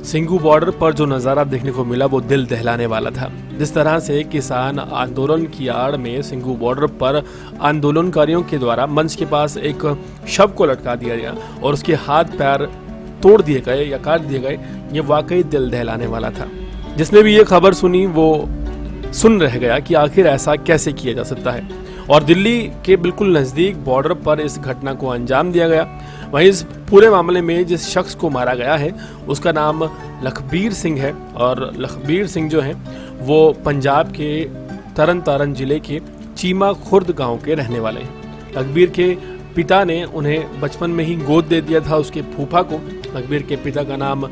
Singhu border पर जो नज़ारा देखने को मिला वो दिल दहलाने वाला था। जिस तरह से किसान आंदोलन की आड़ में सिंघू बॉर्डर पर आंदोलनकारियों के द्वारा मंच के पास एक शव को लटका दिया गया और उसके हाथ पैर तोड़ दिए गए या काट दिए गए, ये वाकई दिल दहलाने वाला था। जिसने भी ये खबर सुनी वो सुन रह गया कि आखिर ऐसा कैसे किया जा सकता है। और दिल्ली के बिल्कुल नज़दीक बॉर्डर पर इस घटना को अंजाम दिया गया। वहीं इस पूरे मामले में जिस शख्स को मारा गया है उसका नाम लखबीर सिंह है और लखबीर सिंह जो हैं वो पंजाब के तरन तारण जिले के चीमा खुर्द गांव के रहने वाले हैं। लखबीर के पिता ने उन्हें बचपन में ही गोद दे दिया था उसके फूफा को। लखबीर के पिता का नाम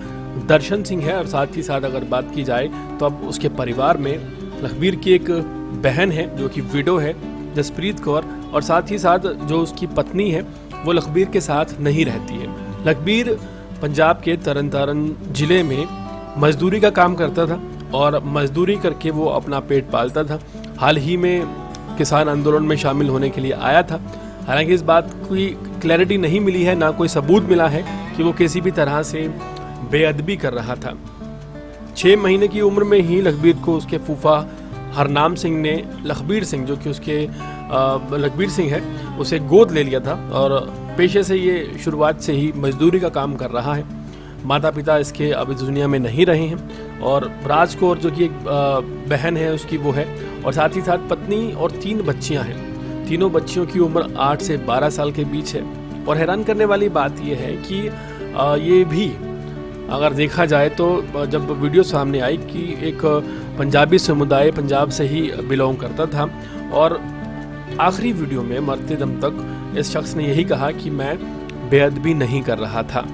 दर्शन सिंह है और साथ ही साथ अगर बात की जाए तो अब उसके परिवार में लखबीर की एक बहन है जो कि विडो है, जसप्रीत कौर, और साथ ही साथ जो उसकी पत्नी है वो लखबीर के साथ नहीं रहती है। लखबीर पंजाब के तरन तारण जिले में मजदूरी का काम करता था और मजदूरी करके वो अपना पेट पालता था। हाल ही में किसान आंदोलन में शामिल होने के लिए आया था। हालांकि इस बात की क्लैरिटी नहीं मिली है, ना कोई सबूत मिला है कि वो किसी भी तरह से बेअदबी कर रहा था। 6 महीने की उम्र में ही लखबीर को उसके फूफा हरनाम सिंह ने लखबीर सिंह जो कि उसके लखबीर सिंह है उसे गोद ले लिया था और पेशे से ये शुरुआत से ही मजदूरी का काम कर रहा है। माता पिता इसके अब इस दुनिया में नहीं रहे हैं और राज कौर जो कि एक बहन है उसकी वो है, और साथ ही साथ पत्नी और 3 बच्चियां हैं। तीनों बच्चियों की उम्र 8 से 12 साल के बीच है। और हैरान करने वाली बात यह है कि ये भी अगर देखा जाए तो जब वीडियो सामने आई कि एक पंजाबी समुदाय पंजाब से ही बिलोंग करता था और आखिरी वीडियो में मरते दम तक इस शख्स ने यही कहा कि मैं बेअदबी नहीं कर रहा था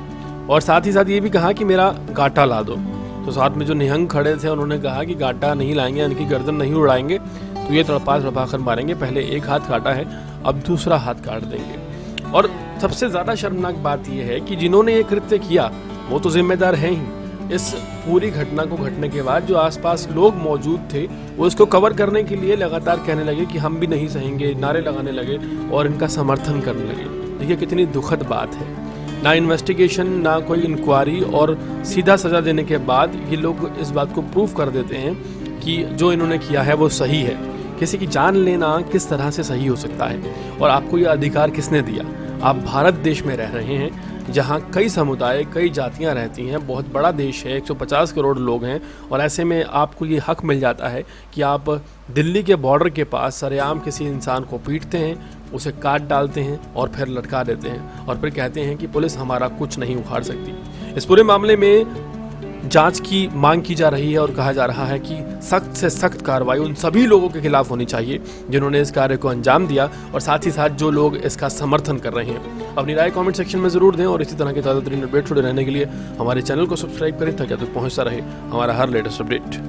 और साथ ही साथ ये भी कहा कि मेरा गाटा ला दो। तो साथ में जो निहंग खड़े थे उन्होंने कहा कि गाटा नहीं लाएंगे, इनकी गर्दन नहीं उड़ाएंगे तो ये तड़पा कर मारेंगे, पहले एक हाथ काटा है अब दूसरा हाथ काट देंगे। और सबसे ज़्यादा शर्मनाक बात यह है कि जिन्होंने ये कृत्य किया वो तो जिम्मेदार हैं ही। इस पूरी घटना को घटने के बाद जो आसपास लोग मौजूद थे वो इसको कवर करने के लिए लगातार कहने लगे कि हम भी नहीं सहेंगे, नारे लगाने लगे और इनका समर्थन करने लगे। देखिए कितनी दुखद बात है। ना इन्वेस्टिगेशन, ना कोई इंक्वायरी, और सीधा सजा देने के बाद ये लोग इस बात को प्रूव कर देते हैं कि जो इन्होंने किया है वो सही है। किसी की जान लेना किस तरह से सही हो सकता है और आपको ये अधिकार किसने दिया? आप भारत देश में रह रहे हैं जहाँ कई समुदाय, कई जातियाँ रहती हैं, बहुत बड़ा देश है, 150 करोड़ लोग हैं, और ऐसे में आपको ये हक मिल जाता है कि आप दिल्ली के बॉर्डर के पास सरेआम किसी इंसान को पीटते हैं, उसे काट डालते हैं और फिर लटका देते हैं और फिर कहते हैं कि पुलिस हमारा कुछ नहीं उखाड़ सकती। इस पूरे मामले में जांच की मांग की जा रही है और कहा जा रहा है कि सख्त से सख्त कार्रवाई उन सभी लोगों के खिलाफ होनी चाहिए जिन्होंने इस कार्य को अंजाम दिया और साथ ही साथ जो लोग इसका समर्थन कर रहे हैं। अपनी राय कमेंट सेक्शन में ज़रूर दें और इसी तरह के ताज़ा तरीन अपडेट जुड़े रहने के लिए हमारे चैनल को सब्सक्राइब करें ताकि आप तक पहुँचता रहे हमारा हर लेटेस्ट अपडेट।